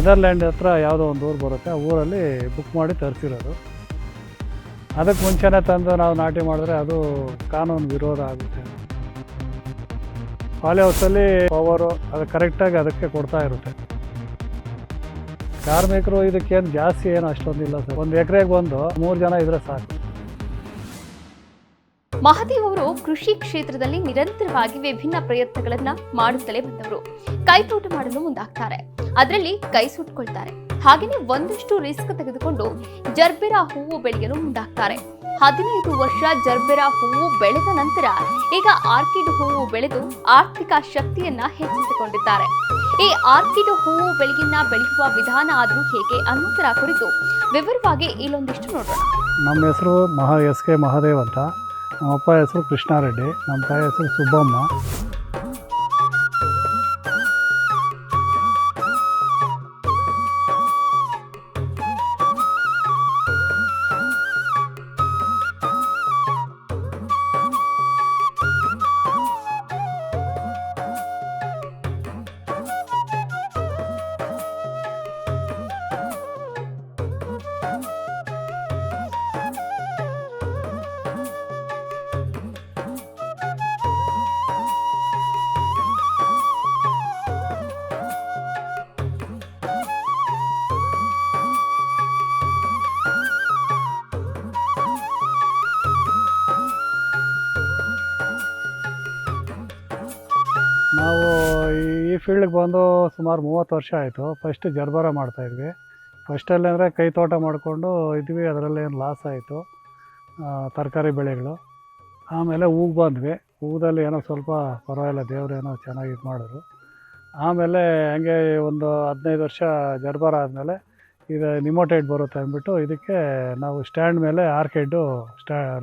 Netherland ಹತ್ರ ಯಾವುದೋ ಒಂದು ಊರು ಬರುತ್ತೆ, ಆ ಊರಲ್ಲಿ ಬುಕ್ ಮಾಡಿ ತರಿಸಿರೋದು. ಅದಕ್ಕೆ ಮುಂಚೆನೇ ತಂದು ನಾವು ನಾಟಿ ಮಾಡಿದ್ರೆ ಅದು ಕಾನೂನು ವಿರೋಧ ಆಗುತ್ತೆ. ಪಾಲಿ ಹೌಸಲ್ಲಿ ಪವರು ಅದು ಕರೆಕ್ಟಾಗಿ ಅದಕ್ಕೆ ಕೊಡ್ತಾ ಇರುತ್ತೆ. ಕಾರ್ಮಿಕರು ಇದಕ್ಕೇನು ಜಾಸ್ತಿ ಏನು ಅಷ್ಟೊಂದಿಲ್ಲ ಸರ್. ಒಂದು ಎಕರೆಗೆ ಬಂದು 3 ಜನ ಇದ್ರೆ ಸಾಕು. ಮಹದೇವ್ ಅವರು ಕೃಷಿ ಕ್ಷೇತ್ರದಲ್ಲಿ ನಿರಂತರವಾಗಿ ವಿಭಿನ್ನ ಪ್ರಯತ್ನಗಳನ್ನ ಮಾಡುತ್ತಲೇ ಬಂದವರು. ಕೈತೋಟ ಮಾಡಲು ಮುಂದಾಗ್ತಾರೆ, ಅದರಲ್ಲಿ ಕೈ ಸುಟ್ಕೊಳ್ತಾರೆ. ಹಾಗೆಯೇ ಒಂದಷ್ಟು ರಿಸ್ಕ್ ತೆಗೆದುಕೊಂಡು ಜರ್ಬೆರಾ ಹೂವು ಬೆಳೆಯಲು ಮುಂದಾಗ್ತಾರೆ. 15 ವರ್ಷ ಜರ್ಬೆರಾ ಹೂವು ಬೆಳೆದ ನಂತರ ಈಗ ಆರ್ಕಿಡ್ ಹೂವು ಬೆಳೆದು ಆರ್ಥಿಕ ಶಕ್ತಿಯನ್ನ ಹೆಚ್ಚಿಸಿಕೊಂಡಿದ್ದಾರೆ. ಈ ಆರ್ಕಿಡ್ ಹೂವು ಬೆಳೆಯನ್ನ ಬೆಳೆಯುವ ವಿಧಾನ ಆದ್ರೂ ಹೇಗೆ ಅನ್ನೋದರ ಕುರಿತು ವಿವರವಾಗಿ ಇಲ್ಲೊಂದಿಷ್ಟು ನೋಡೋಣ. ನಮ್ಮ ಹೆಸರು ಎಸ್.ಕೆ. ಮಹಾದೇವ್ ಅಂತ. ನಮ್ಮ ಅಪ್ಪ ಹೆಸರು ಕೃಷ್ಣಾರೆಡ್ಡಿ, ನಮ್ಮ ತಾಯಿ ಹೆಸರು ಸುಬ್ಬಮ್ಮ. ನಾವು ಈ ಫೀಲ್ಡ್ಗೆ ಬಂದು ಸುಮಾರು 30 ವರ್ಷ ಆಯಿತು. ಫಸ್ಟ್ ಜರ್ಬಾರ ಮಾಡ್ತಾಯಿದ್ವಿ. ಫಸ್ಟಲ್ಲಿ ಅಂದರೆ ಕೈ ತೋಟ ಮಾಡಿಕೊಂಡು ಇದ್ವಿ, ಅದರಲ್ಲೇನು ಲಾಸ್ ಆಯಿತು ತರಕಾರಿ ಬೆಳೆಗಳು. ಆಮೇಲೆ ಹೂವು ಬಂದ್ವಿ. ಹೂದಲ್ಲಿ ಏನೋ ಸ್ವಲ್ಪ ಪರವಾಗಿಲ್ಲ, ದೇವರೇನೋ ಚೆನ್ನಾಗಿ ಇದು ಮಾಡಿದ್ರು. ಆಮೇಲೆ ಹಂಗೆ ಒಂದು 15 ವರ್ಷ ಜರ್ಬಾರ ಆದಮೇಲೆ ಇದು ನಿಮೋಟೈಡ್ ಬರುತ್ತೆ ಅಂದ್ಬಿಟ್ಟು ಇದಕ್ಕೆ ನಾವು ಸ್ಟ್ಯಾಂಡ್ ಮೇಲೆ ಆರ್ಕಿಡ್ಡು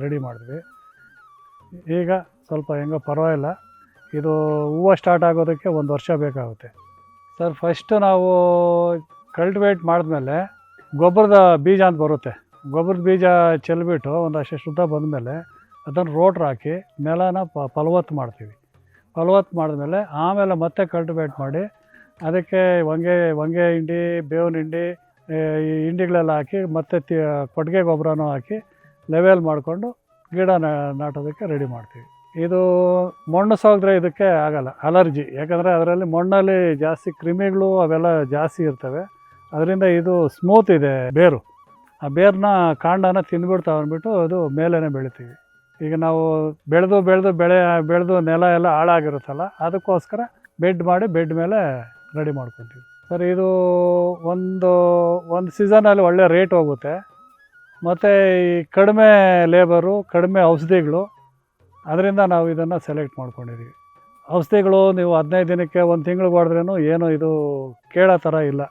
ರೆಡಿ ಮಾಡಿದ್ವಿ. ಈಗ ಸ್ವಲ್ಪ ಹೆಂಗೋ ಪರವಾಗಿಲ್ಲ. ಇದು ಹೂವು ಸ್ಟಾರ್ಟ್ ಆಗೋದಕ್ಕೆ 1 ವರ್ಷ ಬೇಕಾಗುತ್ತೆ ಸರ್. ಫಸ್ಟು ನಾವು ಕಲ್ಟಿವೇಟ್ ಮಾಡಿದ್ಮೇಲೆ ಗೊಬ್ಬರದ ಬೀಜ ಅಂತ ಬರುತ್ತೆ, ಗೊಬ್ಬರದ ಬೀಜ ಚೆಲ್ಬಿಟ್ಟು ಒಂದಷ್ಟು ಶುದ್ಧ ಬಂದಮೇಲೆ ಅದನ್ನು ರೋಟ್ರ್ ಹಾಕಿ ನೆಲನ ಫಲವತ್ತು ಮಾಡ್ತೀವಿ. ಫಲವತ್ತು ಮಾಡಿದ್ಮೇಲೆ ಆಮೇಲೆ ಮತ್ತೆ ಕಲ್ಟಿವೇಟ್ ಮಾಡಿ ಅದಕ್ಕೆ ಹೊಂಗೆ ಹಿಂಡಿ, ಬೇವಿನ ಹಿಂಡಿ, ಈ ಹಿಂಡಿಗಳೆಲ್ಲ ಹಾಕಿ ಮತ್ತೆ ಕೊಟ್ಟಿಗೆ ಗೊಬ್ಬರನೂ ಹಾಕಿ ಲೆವೆಲ್ ಮಾಡಿಕೊಂಡು ಗಿಡ ನಾಟೋದಕ್ಕೆ ರೆಡಿ ಮಾಡ್ತೀವಿ. ಇದು ಮಣ್ಣು ಸೋಗಿದ್ರೆ ಇದಕ್ಕೆ ಆಗಲ್ಲ, ಅಲರ್ಜಿ. ಯಾಕಂದರೆ ಅದರಲ್ಲಿ ಮಣ್ಣಲ್ಲಿ ಜಾಸ್ತಿ ಕ್ರಿಮಿಗಳು ಅವೆಲ್ಲ ಜಾಸ್ತಿ ಇರ್ತವೆ. ಅದರಿಂದ ಇದು ಸ್ಮೂತ್ ಇದೆ ಬೇರು. ಆ ಬೇರನ್ನ ಕಾಂಡನ ತಿಂದ್ಬಿಡ್ತಾವೆ ಅಂದ್ಬಿಟ್ಟು ಅದು ಮೇಲೇ ಬೆಳಿತೀವಿ. ಈಗ ನಾವು ಬೆಳೆದು ನೆಲ ಎಲ್ಲ ಹಾಳಾಗಿರುತ್ತಲ್ಲ, ಅದಕ್ಕೋಸ್ಕರ ಬೆಡ್ ಮಾಡಿ ಬೆಡ್ ಮೇಲೆ ರೆಡಿ ಮಾಡ್ಕೊತೀವಿ ಸರ್. ಇದು ಒಂದು ಸೀಸನಲ್ಲಿ ಒಳ್ಳೆ ರೇಟ್ ಹೋಗುತ್ತೆ. ಮತ್ತು ಈ ಕಡಿಮೆ ಲೇಬರು, ಕಡಿಮೆ ಔಷಧಿಗಳು, ಅದರಿಂದ ನಾವು ಇದನ್ನು ಸೆಲೆಕ್ಟ್ ಮಾಡ್ಕೊಂಡಿದ್ದೀವಿ. ಔಷಧಿಗಳು ನೀವು 15 ದಿನಕ್ಕೆ 1 ತಿಂಗ್ಳಿಗೆ ಹೊಡೆದ್ರೂ ಏನು ಇದು ಕೇಳೋ ಥರ ಇಲ್ಲ.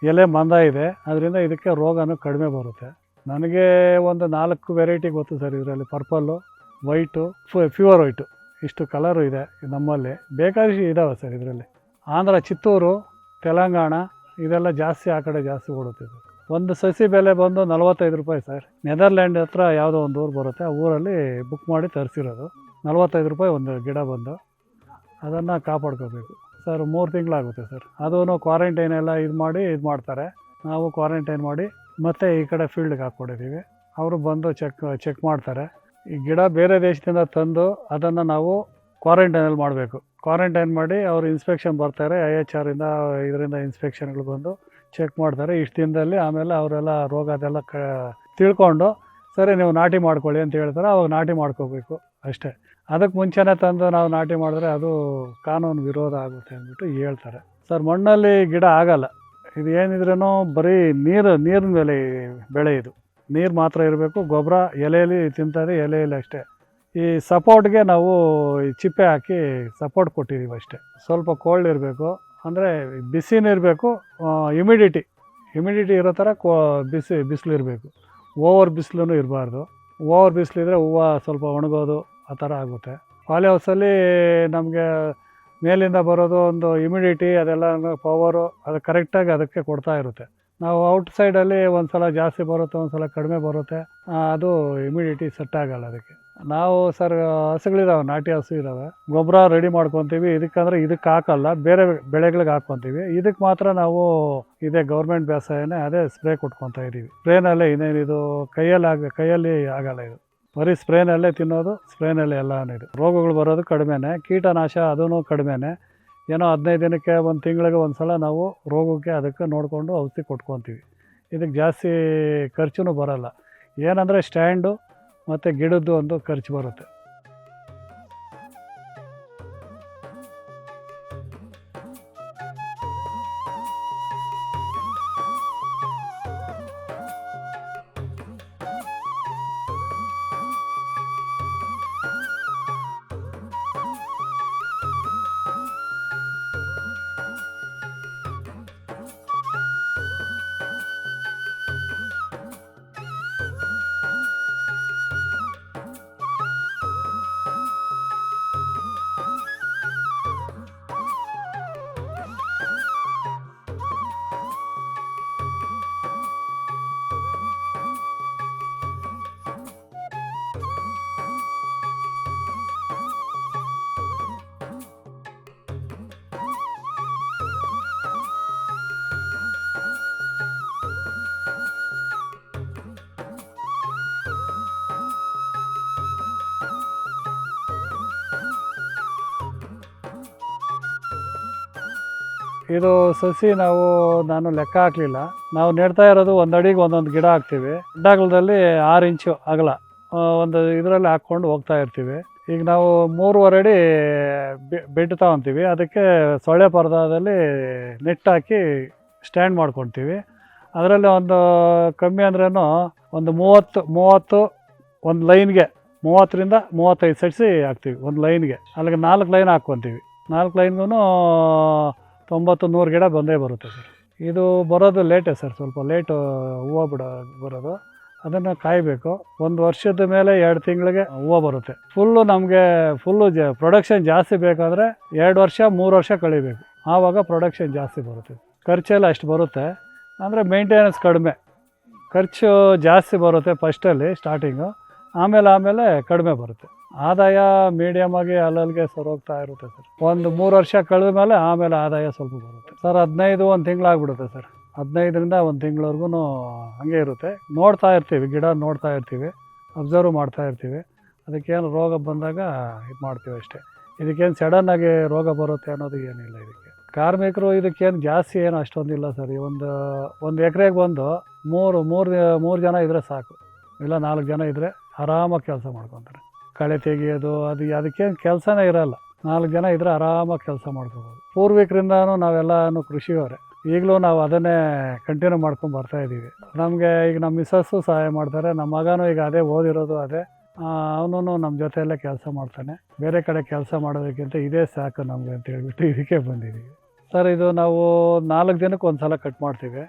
ಎಲೆ ಮಂದ ಇದೆ, ಅದರಿಂದ ಇದಕ್ಕೆ ರೋಗನೂ ಕಡಿಮೆ ಬರುತ್ತೆ. ನನಗೆ ಒಂದು 4 ವೆರೈಟಿ ಗೊತ್ತು ಸರ್. ಇದರಲ್ಲಿ ಪರ್ಪಲ್ಲು, ವೈಟು, ಪ್ಯೂರ್ ವೈಟು, ಇಷ್ಟು ಕಲರು ಇದೆ ನಮ್ಮಲ್ಲಿ. ಬೇಕಾದಷ್ಟು ಇದ್ದಾವೆ ಸರ್ ಇದರಲ್ಲಿ. ಆಂಧ್ರ, ಚಿತ್ತೂರು, ತೆಲಂಗಾಣ ಇದೆಲ್ಲ ಜಾಸ್ತಿ, ಆ ಕಡೆ ಜಾಸ್ತಿ ಓಡುತ್ತೆ. ಒಂದು ಸಸಿ ಬೆಲೆ ಬಂದು 45 ರೂಪಾಯಿ ಸರ್. ನೆದರ್ಲ್ಯಾಂಡ್ ಹತ್ರ ಯಾವುದೋ ಒಂದು ಊರು ಬರುತ್ತೆ, ಆ ಊರಲ್ಲಿ ಬುಕ್ ಮಾಡಿ ತರಿಸಿರೋದು. 45 ರೂಪಾಯಿ ಒಂದು ಗಿಡ ಬಂದು. ಅದನ್ನು ಕಾಪಾಡ್ಕೋಬೇಕು ಸರ್. 3 ತಿಂಗಳಾಗುತ್ತೆ ಸರ್. ಅದೂ ಕ್ವಾರಂಟೈನ್ ಎಲ್ಲ ಇದು ಮಾಡ್ತಾರೆ. ನಾವು ಕ್ವಾರಂಟೈನ್ ಮಾಡಿ ಮತ್ತೆ ಈ ಕಡೆ ಫೀಲ್ಡ್ಗೆ ಹಾಕ್ಕೊಡಿದ್ದೀವಿ. ಅವರು ಬಂದು ಚೆಕ್ ಮಾಡ್ತಾರೆ. ಈ ಗಿಡ ಬೇರೆ ದೇಶದಿಂದ ತಂದು ಅದನ್ನು ನಾವು ಕ್ವಾರಂಟೈನಲ್ಲಿ ಮಾಡಬೇಕು. ಕ್ವಾರಂಟೈನ್ ಮಾಡಿ ಅವರು ಇನ್ಸ್ಪೆಕ್ಷನ್ ಬರ್ತಾರೆ, IHR ಇದರಿಂದ ಇನ್ಸ್ಪೆಕ್ಷನ್ಗಳು ಬಂದು ಚೆಕ್ ಮಾಡ್ತಾರೆ ಇಷ್ಟು ದಿನದಲ್ಲಿ. ಆಮೇಲೆ ಅವರೆಲ್ಲ ರೋಗ ಅದೆಲ್ಲ ತಿಳ್ಕೊಂಡು ಸರಿ ನೀವು ನಾಟಿ ಮಾಡ್ಕೊಳ್ಳಿ ಅಂತ ಹೇಳ್ತಾರೆ. ಅವಾಗ ನಾಟಿ ಮಾಡ್ಕೋಬೇಕು ಅಷ್ಟೇ. ಅದಕ್ಕೆ ಮುಂಚೆನೇ ತಂದು ನಾವು ನಾಟಿ ಮಾಡಿದ್ರೆ ಅದು ಕಾನೂನು ವಿರೋಧ ಆಗುತ್ತೆ ಅಂದ್ಬಿಟ್ಟು ಹೇಳ್ತಾರೆ ಸರ್. ಮಣ್ಣಲ್ಲಿ ಗಿಡ ಆಗಲ್ಲ. ಇದು ಏನಿದ್ರೂ ಬರೀ ನೀರಿನ ಮೇಲೆ ಬೆಳೆ. ಇದು ನೀರು ಮಾತ್ರ ಇರಬೇಕು. ಗೊಬ್ಬರ ಎಲೆಯಲ್ಲಿ ತಿಂತಾರೆ, ಎಲೆಯಲ್ಲಿ ಅಷ್ಟೇ. ಈ ಸಪೋರ್ಟ್ಗೆ ನಾವು ಚಿಪ್ಪೆ ಹಾಕಿ ಸಪೋರ್ಟ್ ಕೊಟ್ಟಿದ್ದೀವಿ ಅಷ್ಟೇ. ಸ್ವಲ್ಪ ಕೋಲ್ಡ್ ಇರಬೇಕು, ಅಂದರೆ ಬಿಸಿನೂ ಇರಬೇಕು, ಹ್ಯುಮಿಡಿಟಿ ಇರೋ ಥರ ಬಿಸಿಲು ಇರಬೇಕು. ಓವರ್ ಬಿಸಿಲೂ ಇರಬಾರ್ದು. ಓವರ್ ಬಿಸಿಲಿದ್ರೆ ಹೂವು ಸ್ವಲ್ಪ ಒಣಗೋದು ಆ ಥರ ಆಗುತ್ತೆ. ಪಾಲಿ ಹೌಸಲ್ಲಿ ನಮಗೆ ಮೇಲಿಂದ ಬರೋದು ಒಂದು ಹ್ಯುಮಿಡಿಟಿ ಅದೆಲ್ಲ ಪವರು ಅದು ಕರೆಕ್ಟಾಗಿ ಅದಕ್ಕೆ ಕೊಡ್ತಾ ಇರುತ್ತೆ. ನಾವು ಔಟ್ಸೈಡಲ್ಲಿ ಒಂದು ಸಲ ಜಾಸ್ತಿ ಬರುತ್ತೆ, ಒಂದು ಸಲ ಕಡಿಮೆ ಬರುತ್ತೆ. ಅದು ಹ್ಯುಮಿಡಿಟಿ ಸೆಟ್ ಆಗಲ್ಲ ಅದಕ್ಕೆ. ನಾವು ಸರ್ ಹಸುಗಳಿದಾವೆ, ನಾಟಿ ಹಸು ಇದ್ದಾವೆ. ಗೊಬ್ಬರ ರೆಡಿ ಮಾಡ್ಕೊತೀವಿ. ಇದಕ್ಕೆ ಹಾಕಲ್ಲ, ಬೇರೆ ಬೆಳೆಗಳಿಗೆ ಹಾಕ್ಕೊತೀವಿ. ಇದಕ್ಕೆ ಮಾತ್ರ ನಾವು ಇದೇ ಗೌರ್ಮೆಂಟ್ ಬೇಸಾಯನೇ, ಅದೇ ಸ್ಪ್ರೇ ಕೊಟ್ಕೊತಾ ಇದ್ದೀವಿ. ಸ್ಪ್ರೇನಲ್ಲೇ ಇನ್ನೇನು ಇದು ಕೈಯಲ್ಲಿ ಆಗಲ್ಲ. ಇದು ಬರೀ ಸ್ಪ್ರೇನಲ್ಲೇ ತಿನ್ನೋದು, ಸ್ಪ್ರೇನಲ್ಲೇ ಎಲ್ಲನೂ. ಇದು ರೋಗಗಳು ಬರೋದು ಕಡಿಮೆನೇ, ಕೀಟನಾಶ ಅದೂ ಕಡಿಮೆನೇ. ಏನೋ 15 ದಿನಕ್ಕೆ 1 ತಿಂಗಳಿಗೆ ಒಂದು ಸಲ ನಾವು ರೋಗಕ್ಕೆ ಅದಕ್ಕೆ ನೋಡಿಕೊಂಡು ಔಷಧಿ ಕೊಟ್ಕೊತೀವಿ. ಇದಕ್ಕೆ ಜಾಸ್ತಿ ಖರ್ಚು ಬರೋಲ್ಲ. ಏನಂದರೆ ಸ್ಟ್ಯಾಂಡು ಮತ್ತು ಗಿಡದ್ದು ಒಂದು ಖರ್ಚು ಬರುತ್ತೆ. ಇದು ಸಸಿ ನಾನು ಲೆಕ್ಕ ಹಾಕಲಿಲ್ಲ. ನಾವು ನೆಡ್ತಾ ಇರೋದು 1 ಅಡಿಗೆ ಒಂದೊಂದು ಗಿಡ ಹಾಕ್ತೀವಿ. ಗಿಡಗಳಲ್ಲಿ 6 ಇಂಚು ಅಗಲ ಒಂದು ಇದರಲ್ಲಿ ಹಾಕ್ಕೊಂಡು ಹೋಗ್ತಾ ಇರ್ತೀವಿ. ಈಗ ನಾವು 3.5 ಅಡಿ ಬೆಡ್ ತಗೊತೀವಿ. ಅದಕ್ಕೆ ಸೊಳ್ಳೆ ಪರದಾದಲ್ಲಿ ನೆಟ್ ಹಾಕಿ ಸ್ಟ್ಯಾಂಡ್ ಮಾಡ್ಕೊತೀವಿ. ಅದರಲ್ಲಿ ಒಂದು ಕಮ್ಮಿ ಅಂದ್ರೂ ಒಂದು 30 ಒಂದು ಲೈನ್ಗೆ 30ರಿಂದ 35 ಸಸಿ ಹಾಕ್ತೀವಿ. ಒಂದು ಲೈನ್ಗೆ ಅಲ್ಲಿಗೆ 4 ಲೈನ್ ಹಾಕ್ಕೊತೀವಿ. 4 ಲೈನ್ಗೂ 90-100 ಗಿಡ ಬಂದೇ ಬರುತ್ತೆ ಸರ್. ಇದು ಬರೋದು ಲೇಟೇ ಸರ್, ಸ್ವಲ್ಪ ಲೇಟು ಹೂವು ಬರೋದು. ಅದನ್ನು ಕಾಯಬೇಕು. 1 ವರ್ಷದ ಮೇಲೆ 2 ತಿಂಗಳಿಗೆ ಹೂವು ಬರುತ್ತೆ. ನಮಗೆ ಪ್ರೊಡಕ್ಷನ್ ಜಾಸ್ತಿ ಬೇಕಾದರೆ 2 ವರ್ಷ 3 ವರ್ಷ ಕಳಿಬೇಕು. ಆವಾಗ ಪ್ರೊಡಕ್ಷನ್ ಜಾಸ್ತಿ ಬರುತ್ತೆ. ಖರ್ಚೆಲ್ಲ ಅಷ್ಟು ಬರುತ್ತೆ. ಅಂದರೆ ಮೇಂಟೆನೆನ್ಸ್ ಕಡಿಮೆ, ಖರ್ಚು ಜಾಸ್ತಿ ಬರುತ್ತೆ ಫಸ್ಟಲ್ಲಿ ಸ್ಟಾರ್ಟಿಂಗು. ಆಮೇಲೆ ಕಡಿಮೆ ಬರುತ್ತೆ. ಆದಾಯ ಮೀಡಿಯಮ್ ಆಗಿ ಅಲ್ಲಲ್ಲಿಗೆ ಸರೋಗ್ತಾ ಇರುತ್ತೆ ಸರ್. ಒಂದು 3 ವರ್ಷ ಕಳೆದ ಮೇಲೆ ಆಮೇಲೆ ಆದಾಯ ಸ್ವಲ್ಪ ಬರುತ್ತೆ ಸರ್. 15 1 ತಿಂಗಳಾಗ್ಬಿಡುತ್ತೆ ಸರ್. 15ರಿಂದ 1 ತಿಂಗಳವರೆಗೂ ಹಾಗೆ ಇರುತ್ತೆ. ನೋಡ್ತಾ ಇರ್ತೀವಿ, ಗಿಡ ನೋಡ್ತಾ ಇರ್ತೀವಿ, ಅಬ್ಸರ್ವ್ ಮಾಡ್ತಾ ಇರ್ತೀವಿ. ಅದಕ್ಕೇನು ರೋಗ ಬಂದಾಗ ಇದು ಮಾಡ್ತೀವಿ ಅಷ್ಟೇ. ಇದಕ್ಕೇನು ಸಡನ್ನಾಗಿ ರೋಗ ಬರುತ್ತೆ ಅನ್ನೋದು ಏನಿಲ್ಲ. ಇದಕ್ಕೆ ಕಾರ್ಮಿಕರು ಇದಕ್ಕೇನು ಜಾಸ್ತಿ ಏನು ಅಷ್ಟೊಂದಿಲ್ಲ ಸರ್. ಒಂದು ಎಕರೆಗೆ ಬಂದು 3 ಜನ ಇದ್ದರೆ ಸಾಕು, ಇಲ್ಲ 4 ಜನ ಇದ್ದರೆ ಆರಾಮಾಗಿ ಕೆಲಸ ಮಾಡ್ಕೊತಾರೆ. ಕಳೆ ತೆಗಿಯೋದು ಅದಕ್ಕೇನು ಕೆಲಸನೇ ಇರೋಲ್ಲ. 4 ಜನ ಇದ್ದರೆ ಆರಾಮಾಗಿ ಕೆಲಸ ಮಾಡ್ಕೋಬೋದು. ಪೂರ್ವಿಕರಿಂದನೂ ನಾವೆಲ್ಲನೂ ಕೃಷಿಯವರೇ. ಈಗಲೂ ನಾವು ಅದನ್ನೇ ಕಂಟಿನ್ಯೂ ಮಾಡ್ಕೊಂಡು ಬರ್ತಾಯಿದ್ದೀವಿ. ನಮಗೆ ಈಗ ನಮ್ಮ ಮಿಸ್ಸಸ್ಸು ಸಹಾಯ ಮಾಡ್ತಾರೆ. ನಮ್ಮ ಮಗನೂ ಈಗ ಅದೇ ಓದಿರೋದು ಅದೇ. ಅವನು ನಮ್ಮ ಜೊತೆಯಲ್ಲೇ ಕೆಲಸ ಮಾಡ್ತಾನೆ. ಬೇರೆ ಕಡೆ ಕೆಲಸ ಮಾಡೋದಕ್ಕಿಂತ ಇದೇ ಸಾಕು ನಮಗೆ ಅಂತ ಹೇಳ್ಬಿಟ್ಟು ಇದಕ್ಕೆ ಬಂದಿದ್ದೀವಿ ಸರ್. ಇದು ನಾವು 4 ದಿನಕ್ಕೆ ಒಂದು ಸಲ ಕಟ್ ಮಾಡ್ತೀವಿ.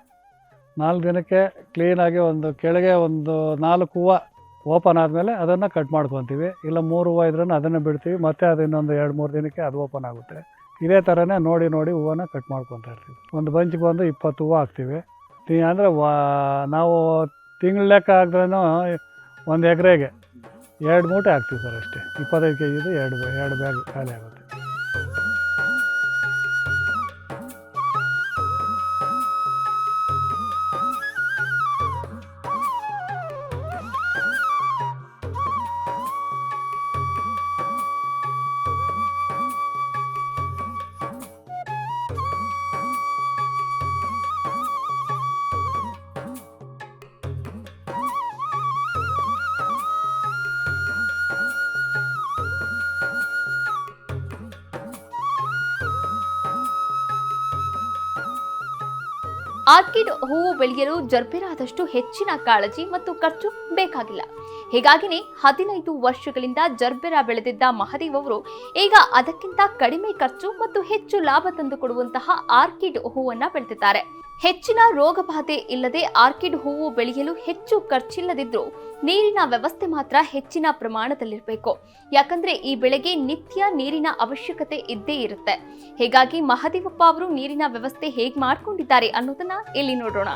4 ದಿನಕ್ಕೆ ಕ್ಲೀನಾಗಿ ಒಂದು ಕೆಳಗೆ ಒಂದು 4 ಹೂವು ಓಪನ್ ಆದಮೇಲೆ ಅದನ್ನು ಕಟ್ ಮಾಡ್ಕೊತೀವಿ. ಇಲ್ಲ 3 ಹೂವು ಇದ್ರೂ ಅದನ್ನು ಬಿಡ್ತೀವಿ. ಮತ್ತು ಅದು ಇನ್ನೊಂದು 2-3 ದಿನಕ್ಕೆ ಅದು ಓಪನ್ ಆಗುತ್ತೆ. ಇದೇ ಥರನೇ ನೋಡಿ ಹೂವನ್ನ ಕಟ್ ಮಾಡ್ಕೊತಾ ಇರ್ತೀವಿ. ಒಂದು ಬಂಚಿಗೆ ಬಂದು 20 ಹೂವು ಹಾಕ್ತೀವಿ. ಅಂದರೆ ನಾವು ತಿಂಗಳ ಲೆಕ್ಕ ಹಾಕಿದ್ರೂ 1 ಎಕರೆಗೆ 2 ಮೂಟೆ ಹಾಕ್ತೀವಿ ಸರ್ ಅಷ್ಟೇ. 25 kgದು 2 ಬ್ಯಾಗ್ ಖಾಲಿ ಆಗುತ್ತೆ. ಆರ್ಕಿಡ್ ಹೂವು ಬೆಳೆಯಲು ಜರ್ಬೆರಾದಷ್ಟು ಹೆಚ್ಚಿನ ಕಾಳಜಿ ಮತ್ತು ಖರ್ಚು ಬೇಕಾಗಿಲ್ಲ. ಹೀಗಾಗಿನೇ 15 ವರ್ಷಗಳಿಂದ ಜರ್ಬೆರಾ ಬೆಳೆದಿದ್ದ ಮಹದೇವ್ ಅವರು ಈಗ ಅದಕ್ಕಿಂತ ಕಡಿಮೆ ಖರ್ಚು ಮತ್ತು ಹೆಚ್ಚು ಲಾಭ ತಂದುಕೊಡುವಂತಹ ಆರ್ಕಿಡ್ ಹೂವನ್ನ ಬೆಳೆದಿದ್ದಾರೆ. ಹೆಚ್ಚಿನ ರೋಗ ಬಾಧೆ ಇಲ್ಲದೆ ಆರ್ಕಿಡ್ ಹೂವು ಬೆಳೆಯಲು ಹೆಚ್ಚು ಖರ್ಚಿಲ್ಲದಿದ್ರೂ ನೀರಿನ ವ್ಯವಸ್ಥೆ ಮಾತ್ರ ಹೆಚ್ಚಿನ ಪ್ರಮಾಣದಲ್ಲಿರಬೇಕು. ಯಾಕಂದ್ರೆ ಈ ಬೆಳೆಗೆ ನಿತ್ಯ ನೀರಿನ ಅವಶ್ಯಕತೆ ಇದ್ದೇ ಇರುತ್ತೆ. ಹೀಗಾಗಿ ಮಹದೇವಪ್ಪ ಅವರು ನೀರಿನ ವ್ಯವಸ್ಥೆ ಹೇಗೆ ಮಾಡ್ಕೊಂಡಿದ್ದಾರೆ ಅನ್ನೋದನ್ನ ಇಲ್ಲಿ ನೋಡೋಣ.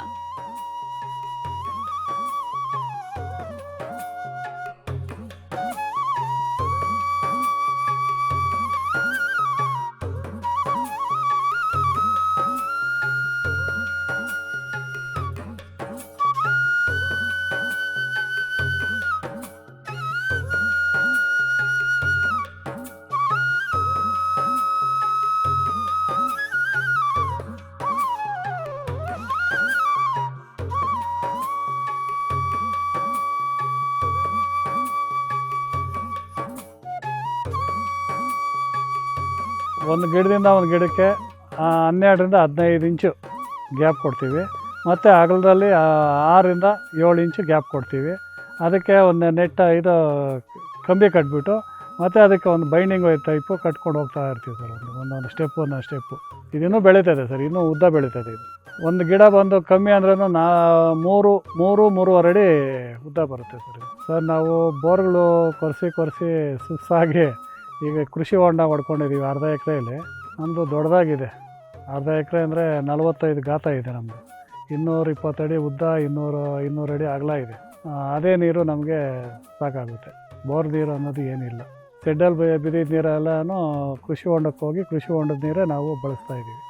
ಒಂದು ಗಿಡದಿಂದ ಒಂದು ಗಿಡಕ್ಕೆ 12ರಿಂದ 15 ಇಂಚು ಗ್ಯಾಪ್ ಕೊಡ್ತೀವಿ. ಮತ್ತು ಅಗಲದಲ್ಲಿ 6ರಿಂದ 7 ಇಂಚು ಗ್ಯಾಪ್ ಕೊಡ್ತೀವಿ. ಅದಕ್ಕೆ ಒಂದು ಇದು ಕಂಬಿ ಕಟ್ಬಿಟ್ಟು ಮತ್ತು ಅದಕ್ಕೆ ಒಂದು ಬೈಂಡಿಂಗ್ ಟೈಪು ಕಟ್ಕೊಂಡು ಹೋಗ್ತಾ ಇರ್ತೀವಿ ಸರ್. ಒಂದೊಂದು ಸ್ಟೆಪ್ಪು ಇದಿನ್ನೂ ಬೆಳೀತದೆ ಸರ್, ಇನ್ನೂ ಉದ್ದ ಬೆಳೀತದೆ ಇದು. ಒಂದು ಗಿಡ ಬಂದು ಕಮ್ಮಿ ಅಂದ್ರೂ 3-3.5 ಅಡಿ ಉದ್ದ ಬರುತ್ತೆ ಸರ್ ಇದು. ಸರ್ ನಾವು ಬೋರ್ಗಳು ಕೊರೆಸಿ ಸುಸ್ಸಾಗಿ ಈಗ ಕೃಷಿ ಹೊಂಡ ಹೊಡ್ಕೊಂಡಿದ್ದೀವಿ ಅರ್ಧ ಎಕರೆಯಲ್ಲಿ. ನಮ್ಮದು ದೊಡ್ಡದಾಗಿದೆ, ಅರ್ಧ ಎಕರೆ ಅಂದರೆ 45 ಗಾತ ಇದೆ ನಮ್ಮದು. 220 ಅಡಿ ಉದ್ದ, 200 ಅಡಿ ಅಗಲ ಇದೆ. ಅದೇ ನೀರು ನಮಗೆ ಸಾಕಾಗುತ್ತೆ. ಬೋರ್ ನೀರು ಅನ್ನೋದು ಏನಿಲ್ಲ. ಶೆಡ್ಡಲ್ಲಿ ಬಿದ್ದಿದ್ದ ನೀರೆಲ್ಲನೂ ಕೃಷಿ ಹೊಂಡಕ್ಕೆ ಹೋಗಿ ಕೃಷಿ ಹೊಂಡದ ನೀರೇ ನಾವು ಬಳಸ್ತಾ ಇದ್ದೀವಿ.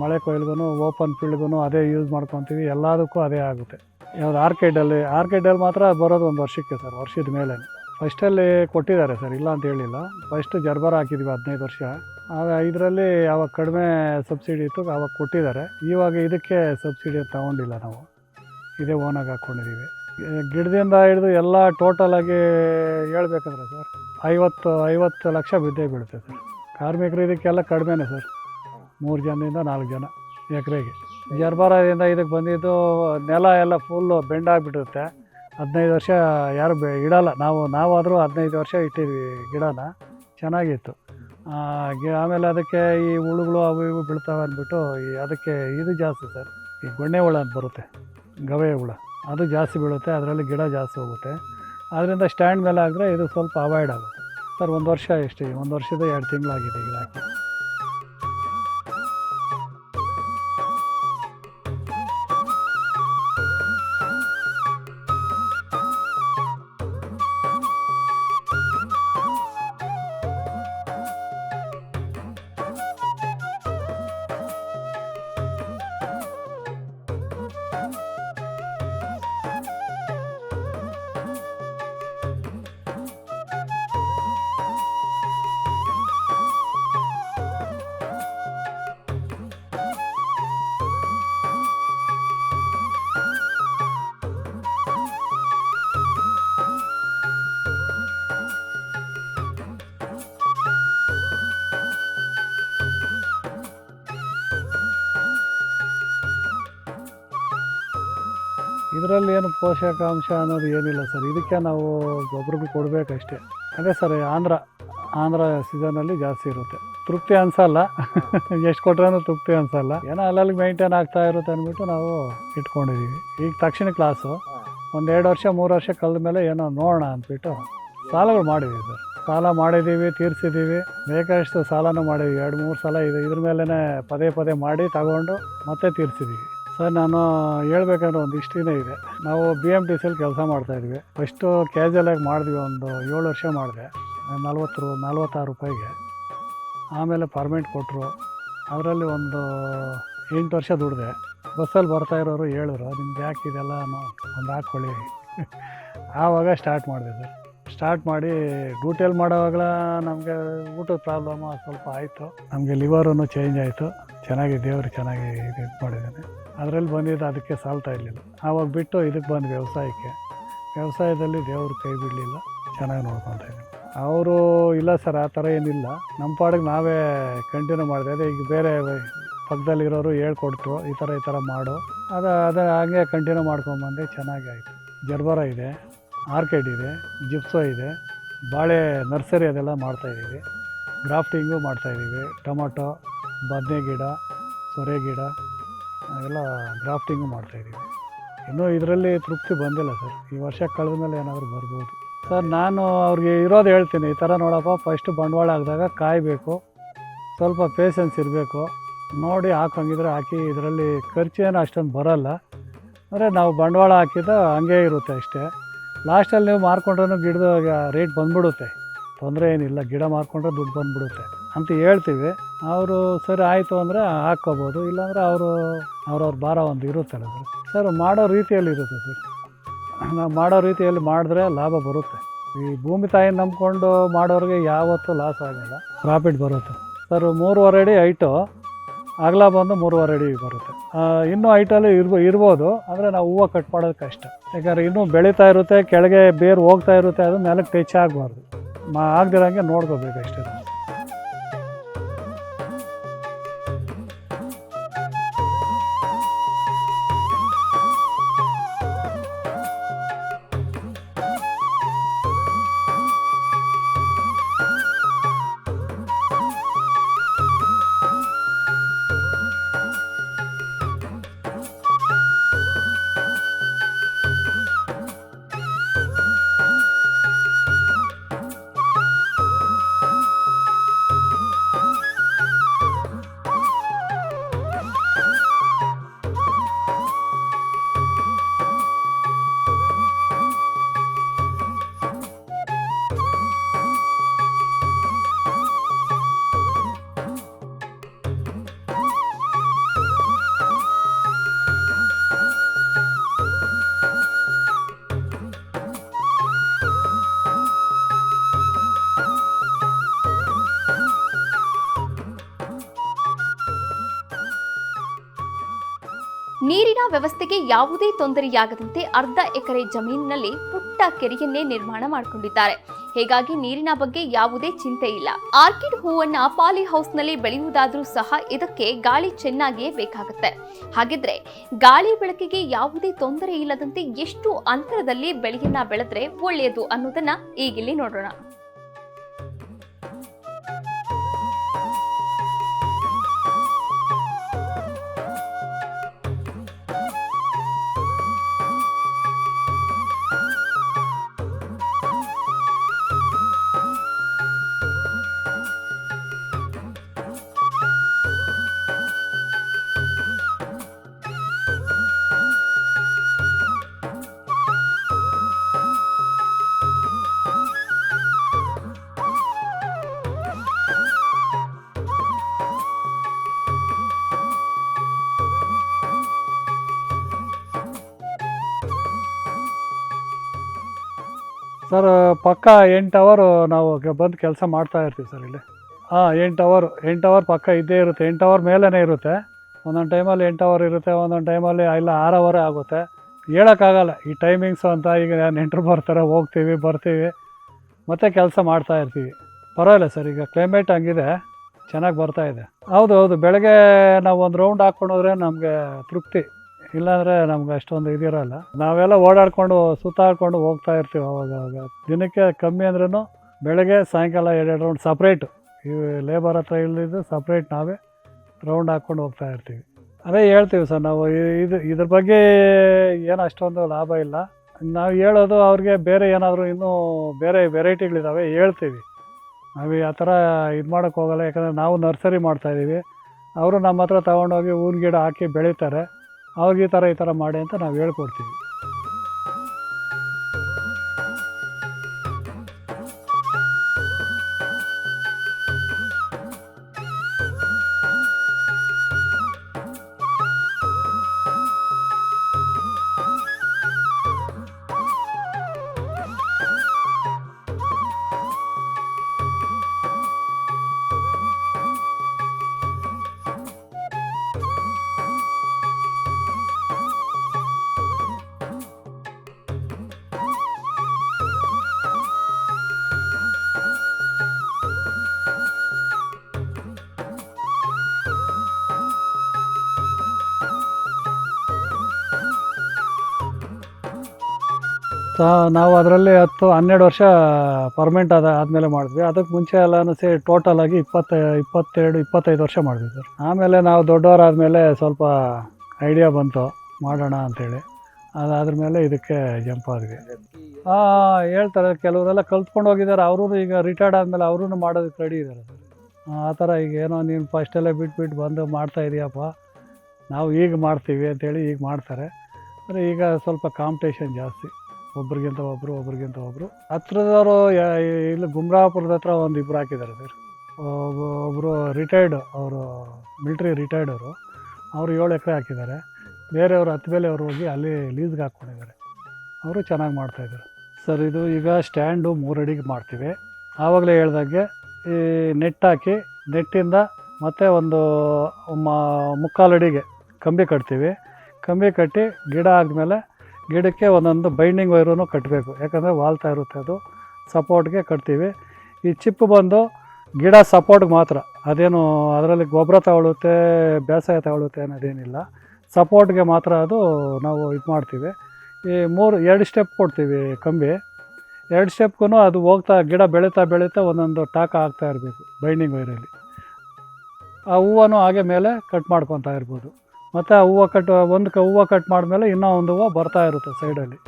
ಮಳೆ ಕೊಯ್ಲಿಗೂ ಓಪನ್ ಫೀಲ್ಡ್ಗೂ ಅದೇ ಯೂಸ್ ಮಾಡ್ಕೊತೀವಿ. ಎಲ್ಲದಕ್ಕೂ ಅದೇ ಆಗುತ್ತೆ. ಯಾವುದು ಆರ್ಕಿಡಲ್ಲಿ ಮಾತ್ರ ಬರೋದು 1 ವರ್ಷಕ್ಕೆ ಸರ್, ವರ್ಷದ ಮೇಲೆ. ಫಸ್ಟಲ್ಲಿ ಕೊಟ್ಟಿದ್ದಾರೆ ಸರ್, ಇಲ್ಲ ಅಂತ ಹೇಳಿಲ್ಲ. ಫಸ್ಟ್ ಜರ್ಬಾರ ಹಾಕಿದ್ವಿ 15 ವರ್ಷ. ಆಗ ಇದರಲ್ಲಿ ಯಾವಾಗ ಕಡಿಮೆ ಸಬ್ಸಿಡಿ ಇತ್ತು ಆವಾಗ ಕೊಟ್ಟಿದ್ದಾರೆ. ಇವಾಗ ಇದಕ್ಕೆ ಸಬ್ಸಿಡಿ ತೊಗೊಂಡಿಲ್ಲ ನಾವು, ಇದೇ ಓನಾಗಿ ಹಾಕ್ಕೊಂಡಿದ್ದೀವಿ. ಗಿಡದಿಂದ ಹಿಡಿದು ಎಲ್ಲ ಟೋಟಲಾಗಿ ಹೇಳ್ಬೇಕಂದ್ರೆ ಸರ್ 50 ಲಕ್ಷ ಬಿದ್ದೇ ಬೀಳುತ್ತೆ ಸರ್. ಕಾರ್ಮಿಕರು ಇದಕ್ಕೆಲ್ಲ ಕಡಿಮೆನೇ ಸರ್, 3 ಜನದಿಂದ 4 ಜನ ಎಕರೆಗೆ. ಜರ್ಬಾರದಿಂದ ಇದಕ್ಕೆ ಬಂದಿದ್ದು ನೆಲ ಎಲ್ಲ ಫುಲ್ಲು ಬೆಂಡಾಗಿಬಿಡುತ್ತೆ. 15 ವರ್ಷ ಯಾರು ಇಡಲ್ಲ. ನಾವಾದರೂ 15 ವರ್ಷ ಇಟ್ಟಿದ್ವಿ ಗಿಡನ, ಚೆನ್ನಾಗಿತ್ತು. ಆಮೇಲೆ ಅದಕ್ಕೆ ಈ ಹುಳುಗಳು ಅವು ಇವು ಬೀಳ್ತಾವೆ ಅಂದ್ಬಿಟ್ಟು ಅದಕ್ಕೆ ಇದು ಜಾಸ್ತಿ ಸರ್, ಈ ಗೊಣ್ಣೆ ಹುಳ ಅಂತ ಬರುತ್ತೆ, ಗವೆ ಹುಳ, ಅದು ಜಾಸ್ತಿ ಬೀಳುತ್ತೆ. ಅದರಲ್ಲಿ ಗಿಡ ಜಾಸ್ತಿ ಹೋಗುತ್ತೆ. ಅದರಿಂದ ಸ್ಟ್ಯಾಂಡ್ ಮೇಲೆ ಆದರೆ ಇದು ಸ್ವಲ್ಪ ಅವಾಯ್ಡ್ ಆಗುತ್ತೆ ಸರ್. 1 ವರ್ಷ ಎಷ್ಟು, 1 ವರ್ಷದ 2 ತಿಂಗಳಾಗಿದೆ ಗಿಡ ಹಾಕಿ. ಇದರಲ್ಲಿ ಏನು ಪೋಷಕಾಂಶ ಅನ್ನೋದು ಏನಿಲ್ಲ ಸರ್. ಇದಕ್ಕೆ ನಾವು ಗೊಬ್ಬರಗಳು ಕೊಡಬೇಕಷ್ಟೇ. ಅದೇ ಸರ್, ಆಂಧ್ರ ಸೀಸನಲ್ಲಿ ಜಾಸ್ತಿ ಇರುತ್ತೆ. ತೃಪ್ತಿ ಅನಿಸಲ್ಲ, ಎಷ್ಟು ಕೊಟ್ರೂ ತೃಪ್ತಿ ಅನಿಸಲ್ಲ. ಏನೋ ಅಲ್ಲಲ್ಲಿ ಮೇಂಟೈನ್ ಆಗ್ತಾ ಇರುತ್ತೆ ಅಂದ್ಬಿಟ್ಟು ನಾವು ಇಟ್ಕೊಂಡಿದ್ದೀವಿ. ಈಗ ತಕ್ಷಣ ಕ್ಲಾಸು 1-2 ವರ್ಷ 3 ವರ್ಷ ಕಳೆದ ಮೇಲೆ ಏನೋ ನೋಡೋಣ ಅಂದ್ಬಿಟ್ಟು ಸಾಲಗಳು ಮಾಡಿದ್ದೀವಿ ಸರ್. ಸಾಲ ಮಾಡಿದ್ದೀವಿ, ತೀರಿಸಿದ್ದೀವಿ. ಬೇಕಷ್ಟು ಸಾಲನೂ ಮಾಡಿದ್ದೀವಿ, 2-3 ಸಲ ಇದ್ರ ಮೇಲೇ ಪದೇ ಮಾಡಿ ತಗೊಂಡು ಮತ್ತೆ ತೀರಿಸಿದ್ದೀವಿ ಸರ್. ನಾನು ಹೇಳ್ಬೇಕಂದ್ರೆ ಒಂದು ಇಷ್ಟಿನೇ ಇದೆ. ನಾವು BMTCಯಲ್ಲಿ ಕೆಲಸ ಮಾಡ್ತಾಯಿದ್ವಿ. ಫಸ್ಟು ಕ್ಯಾಜುವಲಾಗಿ ಮಾಡಿದ್ವಿ, ಒಂದು 7 ವರ್ಷ ಮಾಡಿದೆ, 46 ರೂಪಾಯಿಗೆ. ಆಮೇಲೆ ಪರ್ಮೆಂಟ್ ಕೊಟ್ಟರು. ಅದರಲ್ಲಿ ಒಂದು 8 ವರ್ಷ ದುಡಿದೆ. ಬಸ್ಸಲ್ಲಿ ಬರ್ತಾಯಿರೋರು ಹೇಳಿದ್ರು, ನಿಮ್ಗೆ ಯಾಕೆ ಇದೆಲ್ಲ ಒಂದು ಹಾಕ್ಕೊಳ್ಳಿ. ಆವಾಗ ಸ್ಟಾರ್ಟ್ ಮಾಡಿದೆ ಸರ್. ಸ್ಟಾರ್ಟ್ ಮಾಡಿ ಡ್ಯೂಟಿಯಲ್ಲಿ ಮಾಡೋವಾಗಲ ನಮಗೆ ಊಟದ ಪ್ರಾಬ್ಲಮ್ಮು ಸ್ವಲ್ಪ ಆಯಿತು. ನಮಗೆ ಲಿವರೂ ಚೇಂಜ್ ಆಯಿತು. ಚೆನ್ನಾಗಿ ದೇವರು ಚೆನ್ನಾಗಿ ಇದು ಮಾಡಿದ್ದಾನೆ. ಅದರಲ್ಲಿ ಬಂದಿದ್ದು ಅದಕ್ಕೆ ಸಾಲ್ತಾ ಇರಲಿಲ್ಲ. ಆವಾಗ ಬಿಟ್ಟು ಇದಕ್ಕೆ ಬಂದು ವ್ಯವಸಾಯದಲ್ಲಿ ದೇವರು ಕೈ ಬಿಡಲಿಲ್ಲ, ಚೆನ್ನಾಗಿ ನೋಡ್ಕೊತಾ ಇದ್ದೀನಿ. ಅವರು ಇಲ್ಲ ಸರ್, ಆ ಥರ ಏನಿಲ್ಲ, ನಮ್ಮ ಪಾಡಿಗೆ ನಾವೇ ಕಂಟಿನ್ಯೂ ಮಾಡಿದೆ. ಅದೇ ಈಗ ಬೇರೆ ಪಕ್ಕದಲ್ಲಿರೋರು ಹೇಳ್ಕೊಡ್ತು, ಈ ಥರ ಮಾಡು, ಅದು ಹಾಗೆ ಕಂಟಿನ್ಯೂ ಮಾಡ್ಕೊಂಬಂದೆ. ಚೆನ್ನಾಗಿ ಆಯಿತು. ಜರ್ಬಾರ ಇದೆ, ಆರ್ಕಿಡ್ ಇದೆ, ಜಿಪ್ಸೋ ಇದೆ, ಬಾಳೆ ನರ್ಸರಿ ಅದೆಲ್ಲ ಮಾಡ್ತಾಯಿದ್ದೀವಿ. ಗ್ರಾಫ್ಟಿಂಗು ಮಾಡ್ತಾಯಿದ್ದೀವಿ. ಟೊಮೊಟೊ, ಬದನೆ ಗಿಡ, ಸೊರೆ ಗಿಡ ಎಲ್ಲ ಗ್ರಾಫ್ಟಿಂಗು ಮಾಡ್ತಾಯಿದ್ದೀವಿ. ಇನ್ನೂ ಇದರಲ್ಲಿ ತೃಪ್ತಿ ಬಂದಿಲ್ಲ ಸರ್. ಈ ವರ್ಷ ಕಳೆದ ಮೇಲೆ ಏನಾದರೂ ಬರ್ಬೋದು ಸರ್. ನಾನು ಅವ್ರಿಗೆ ಇರೋದು ಹೇಳ್ತೀನಿ, ಈ ಥರ ನೋಡಪ್ಪ, ಫಸ್ಟು ಬಂಡವಾಳ ಹಾಕಿದಾಗ ಕಾಯಬೇಕು, ಸ್ವಲ್ಪ ಪೇಷನ್ಸ್ ಇರಬೇಕು, ನೋಡಿ ಹಾಕೋಂಗಿದ್ರೆ ಹಾಕಿ. ಇದರಲ್ಲಿ ಖರ್ಚೇನು ಅಷ್ಟೊಂದು ಬರೋಲ್ಲ. ಅಂದರೆ ನಾವು ಬಂಡವಾಳ ಹಾಕಿದ ಹಂಗೇ ಇರುತ್ತೆ ಅಷ್ಟೇ. ಲಾಸ್ಟಲ್ಲಿ ನೀವು ಮಾರ್ಕೊಂಡ್ರೂ ಗಿಡದ ರೇಟ್ ಬಂದುಬಿಡುತ್ತೆ, ತೊಂದರೆ ಏನಿಲ್ಲ. ಗಿಡ ಮಾರ್ಕೊಂಡ್ರೆ ದುಡ್ಡು ಬಂದುಬಿಡುತ್ತೆ ಅಂತ ಹೇಳ್ತೀವಿ. ಅವರು ಸರಿ ಆಯಿತು ಅಂದರೆ ಹಾಕ್ಕೋಬೋದು, ಇಲ್ಲಾಂದರೆ ಅವ್ರವ್ರ ಭಾರ ಒಂದು ಇರುತ್ತಲ್ಲ ಸರ್. ಮಾಡೋ ರೀತಿಯಲ್ಲಿ ಇರುತ್ತೆ ಸರ್. ನಾವು ಮಾಡೋ ರೀತಿಯಲ್ಲಿ ಮಾಡಿದ್ರೆ ಲಾಭ ಬರುತ್ತೆ. ಈ ಭೂಮಿ ತಾಯಿನ ನಂಬ್ಕೊಂಡು ಮಾಡೋರಿಗೆ ಯಾವತ್ತೂ ಲಾಸ್ ಆಗೋಲ್ಲ, ಪ್ರಾಫಿಟ್ ಬರುತ್ತೆ ಸರ್. 3.5 ಅಡಿ ಹೈಟು, ಅಗಲ ಬಂದು 3.5 ಅಡಿ ಬರುತ್ತೆ. ಇನ್ನೂ ಹೈಟಲ್ಲಿ ಇರ್ಬೋದು, ಅಂದರೆ ನಾವು ಹೂವು ಕಟ್ ಮಾಡೋದು ಕಷ್ಟ. ಯಾಕಂದರೆ ಇನ್ನೂ ಬೆಳೀತಾ ಇರುತ್ತೆ, ಕೆಳಗೆ ಬೇರು ಹೋಗ್ತಾ ಇರುತ್ತೆ, ಅದು ನೆಲಕ್ಕೆ ಟಚ್ ಆಗಬಾರ್ದು. ಆಗದಿರೋಂಗೆ ನೋಡ್ಕೋಬೇಕಷ್ಟೇ. ನೀರಿನ ವ್ಯವಸ್ಥೆಗೆ ಯಾವುದೇ ತೊಂದರೆಯಾಗದಂತೆ ಅರ್ಧ ಎಕರೆ ಜಮೀನಿನಲ್ಲಿ ಪುಟ್ಟ ಕೆರೆಯನ್ನೇ ನಿರ್ಮಾಣ ಮಾಡಿಕೊಂಡಿದ್ದಾರೆ. ಹೀಗಾಗಿ ನೀರಿನ ಬಗ್ಗೆ ಯಾವುದೇ ಚಿಂತೆ ಇಲ್ಲ. ಆರ್ಕಿಡ್ ಹೂವನ್ನ ಪಾಲಿ ಹೌಸ್ನಲ್ಲಿ ಬೆಳೆಯುವುದಾದ್ರೂ ಸಹ ಇದಕ್ಕೆ ಗಾಳಿ ಚೆನ್ನಾಗಿಯೇ ಬೇಕಾಗುತ್ತೆ. ಹಾಗಿದ್ರೆ ಗಾಳಿ ಬೆಳಕಿಗೆ ಯಾವುದೇ ತೊಂದರೆ ಇಲ್ಲದಂತೆ ಎಷ್ಟು ಅಂತರದಲ್ಲಿ ಬೆಳೆಯನ್ನ ಬೆಳೆದ್ರೆ ಒಳ್ಳೆಯದು ಅನ್ನೋದನ್ನ ಈಗಿಲ್ಲಿ ನೋಡೋಣ. ಸರ್ ಪಕ್ಕ 8 ಅವರ್ ನಾವು ಬಂದು ಕೆಲಸ ಮಾಡ್ತಾ ಇರ್ತೀವಿ ಸರ್ ಇಲ್ಲಿ. 8 ಅವರ್ ಪಕ್ಕ ಇದ್ದೇ ಇರುತ್ತೆ. 8 ಅವರ್ ಮೇಲೇ ಇರುತ್ತೆ. ಒಂದೊಂದು ಟೈಮಲ್ಲಿ 8 ಅವರ್ ಇರುತ್ತೆ, ಒಂದೊಂದು ಟೈಮಲ್ಲಿ ಇಲ್ಲ 6 ಅವರೇ ಆಗುತ್ತೆ. ಹೇಳೋಕ್ಕಾಗಲ್ಲ ಈ ಟೈಮಿಂಗ್ಸು ಅಂತ. ಈಗ ನೆಂಟರು ಬರ್ತಾರೆ, ಹೋಗ್ತೀವಿ ಬರ್ತೀವಿ, ಮತ್ತೆ ಕೆಲಸ ಮಾಡ್ತಾ ಇರ್ತೀವಿ. ಪರವಾಗಿಲ್ಲ ಸರ್, ಈಗ ಕ್ಲೈಮೇಟ್ ಹಂಗಿದೆ, ಚೆನ್ನಾಗಿ ಬರ್ತಾ ಇದೆ. ಹೌದು, ಬೆಳಗ್ಗೆ ನಾವು ಒಂದು ರೌಂಡ್ ಹಾಕ್ಕೊಂಡು ಹೋದ್ರೆ ನಮಗೆ ತೃಪ್ತಿ. ಇಲ್ಲಾಂದರೆ ನಮ್ಗೆ ಅಷ್ಟೊಂದು ಇದಿರೋಲ್ಲ. ನಾವೆಲ್ಲ ಓಡಾಡಿಕೊಂಡು ಸುತ್ತಾಡ್ಕೊಂಡು ಹೋಗ್ತಾ ಇರ್ತೀವಿ. ಅವಾಗ ದಿನಕ್ಕೆ ಕಮ್ಮಿ ಅಂದ್ರೂ ಬೆಳಗ್ಗೆ ಸಾಯಂಕಾಲ 2 ರೌಂಡ್ ಸಪ್ರೇಟು. ಈ ಲೇಬರ್ ಹತ್ರ ಇಲ್ಲದಿದ್ದು ಸಪ್ರೇಟ್ ನಾವೇ ರೌಂಡ್ ಹಾಕ್ಕೊಂಡು ಹೋಗ್ತಾ ಇರ್ತೀವಿ. ಅದೇ ಹೇಳ್ತೀವಿ ಸರ್ ನಾವು, ಇದ್ರ ಬಗ್ಗೆ ಏನು ಅಷ್ಟೊಂದು ಲಾಭ ಇಲ್ಲ. ನಾವು ಹೇಳೋದು ಅವ್ರಿಗೆ ಬೇರೆ ಏನಾದರೂ ಇನ್ನೂ ಬೇರೆ ವೆರೈಟಿಗಳಿದ್ದಾವೆ ಹೇಳ್ತೀವಿ. ನಾವು ಆ ಥರ ಇದು ಮಾಡೋಕ್ಕೆ ಹೋಗಲ್ಲ. ಯಾಕಂದರೆ ನಾವು ನರ್ಸರಿ ಮಾಡ್ತಾಯಿದ್ದೀವಿ. ಅವರು ನಮ್ಮ ಹತ್ರ ತೊಗೊಂಡೋಗಿ ಹೂವಿನ ಗಿಡ ಹಾಕಿ ಬೆಳೀತಾರೆ. ಅವ್ರಿಗೆ ಈ ಥರ ಮಾಡಿ ಅಂತ ನಾವು ಹೇಳ್ಕೊಡ್ತೀವಿ. ನಾವು ಅದರಲ್ಲಿ 10-12 ವರ್ಷ ಪರ್ಮನೆಂಟ್ ಆದಮೇಲೆ ಮಾಡಿದ್ವಿ. ಅದಕ್ಕೆ ಮುಂಚೆ ಎಲ್ಲನೂ ಸೇರಿ ಟೋಟಲಾಗಿ 22-25 ವರ್ಷ ಮಾಡಿದ್ವಿ ಸರ್. ಆಮೇಲೆ ನಾವು ದೊಡ್ಡವರಾದಮೇಲೆ ಸ್ವಲ್ಪ ಐಡಿಯಾ ಬಂತು ಮಾಡೋಣ ಅಂಥೇಳಿ. ಅದಾದ್ರ ಮೇಲೆ ಇದಕ್ಕೆ ಜಂಪ್ ಆದ್ವಿ. ಹೇಳ್ತಾರೆ, ಕೆಲವರೆಲ್ಲ ಕಲ್ತ್ಕೊಂಡು ಹೋಗಿದ್ದಾರೆ. ಅವರು ಈಗ ರಿಟೈರ್ಡ್ ಆದಮೇಲೆ ಅವರು ಮಾಡೋದಕ್ಕೆ ರೆಡಿ ಇದ್ದಾರೆ ಸರ್. ಆ ಥರ ಈಗ ಏನೋ ನೀನು ಫಸ್ಟೆಲ್ಲ ಬಿಟ್ಟು ಬಂದು ಮಾಡ್ತಾ ಇದೀಯಪ್ಪ, ನಾವು ಈಗ ಮಾಡ್ತೀವಿ ಅಂತೇಳಿ ಈಗ ಮಾಡ್ತಾರೆ. ಅಂದರೆ ಈಗ ಸ್ವಲ್ಪ ಕಾಂಪಿಟೇಷನ್ ಜಾಸ್ತಿ, ಒಬ್ರಿಗಿಂತ ಒಬ್ರು. ಹತ್ರದವರು ಇಲ್ಲಿ ಗುಮ್ರಾಪುರದ ಹತ್ರ ಒಂದು ಇಬ್ಬರು ಹಾಕಿದ್ದಾರೆ ಸರ್. ಒಬ್ಬರು ರಿಟೈರ್ಡ್, ಅವರು ಮಿಲ್ಟ್ರಿ ರಿಟೈರ್ಡ್ ಅವರು 7 ಎಕರೆ ಹಾಕಿದ್ದಾರೆ. ಬೇರೆಯವರು 10 ಬೇಲೆಯವರು ಹೋಗಿ ಅಲ್ಲಿ ಲೀಸ್ಗೆ ಹಾಕ್ಕೊಂಡಿದ್ದಾರೆ. ಅವರು ಚೆನ್ನಾಗಿ ಮಾಡ್ತಾಯಿದ್ದಾರೆ ಸರ್. ಇದು ಈಗ ಸ್ಟ್ಯಾಂಡು 3 ಅಡಿಗೆ ಮಾಡ್ತೀವಿ. ಆವಾಗಲೇ ಹೇಳ್ದಾಗೆ ಈ ನೆಟ್ ಹಾಕಿ, ನೆಟ್ಟಿಂದ ಮತ್ತೆ ಒಂದು 3/4 ಅಡಿಗೆ ಕಂಬಿ ಕಟ್ತೀವಿ. ಕಂಬಿ ಕಟ್ಟಿ ಗಿಡ ಆದಮೇಲೆ ಗಿಡಕ್ಕೆ ಒಂದೊಂದು ಬೈಂಡಿಂಗ್ ವೈರೂ ಕಟ್ಟಬೇಕು. ಯಾಕಂದರೆ ವಾಲ್ತಾ ಇರುತ್ತೆ, ಅದು ಸಪೋರ್ಟ್ಗೆ ಕಟ್ತೀವಿ. ಈ ಚಿಪ್ಪು ಬಂದು ಗಿಡ ಸಪೋರ್ಟ್ಗೆ ಮಾತ್ರ, ಅದೇನು ಅದರಲ್ಲಿ ಗೊಬ್ಬರ ತಗೊಳುತ್ತೆ, ಬೇಸಾಯ ತಗೊಳುತ್ತೆ ಅನ್ನೋದೇನಿಲ್ಲ. ಸಪೋರ್ಟ್ಗೆ ಮಾತ್ರ ಅದು ನಾವು ಇದು ಮಾಡ್ತೀವಿ. ಈ 2 ಸ್ಟೆಪ್ ಕೊಡ್ತೀವಿ ಕಂಬಿ. 2 ಸ್ಟೆಪ್ಗೂ ಅದು ಹೋಗ್ತಾ ಗಿಡ ಬೆಳೀತಾ ಒಂದೊಂದು ಟಾಕ ಆಗ್ತಾ ಇರಬೇಕು ಬೈಂಡಿಂಗ್ ವೈರಲ್ಲಿ. ಆ ಹೂವನ್ನು ಹಾಗೆ ಮೇಲೆ ಕಟ್ ಮಾಡ್ಕೊತಾ ಇರ್ಬೋದು. ಮತ್ತು ಆ ಹೂವು ಕಟ್ ಮಾಡಿದ್ಮೇಲೆ ಇನ್ನೂ ಒಂದು ಹೂವು ಬರ್ತಾ ಇರುತ್ತೆ ಸೈಡಲ್ಲಿ.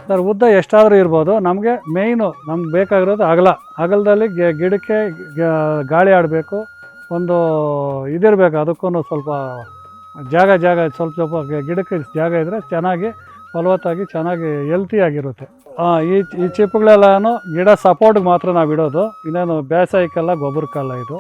ಸರ್ ಉದ್ದ ಎಷ್ಟಾದರೂ ಇರ್ಬೋದು. ನಮಗೆ ಮೇಯ್ನು ನಮ್ಗೆ ಬೇಕಾಗಿರೋದು ಅಗಲದಲ್ಲಿ ಗಿಡಕ್ಕೆ ಗಾಳಿ ಆಡಬೇಕು, ಒಂದು ಇದಿರಬೇಕು, ಅದಕ್ಕೂ ಸ್ವಲ್ಪ ಜಾಗ ಸ್ವಲ್ಪ ಗಿಡಕ್ಕೆ ಜಾಗ ಇದ್ದರೆ ಚೆನ್ನಾಗಿ ಫಲವತ್ತಾಗಿ ಚೆನ್ನಾಗಿ ಹೆಲ್ತಿಯಾಗಿರುತ್ತೆ. ಈ ಚಿಪ್ಪುಗಳೆಲ್ಲನೂ ಗಿಡ ಸಪೋರ್ಟ್ಗೆ ಮಾತ್ರ ನಾವು ಇಡೋದು, ಇನ್ನೇನು ಬೇಸಾಯಕ್ಕೆಲ್ಲ ಗೊಬ್ಬರಕ್ಕಲ್ಲ ಇದು.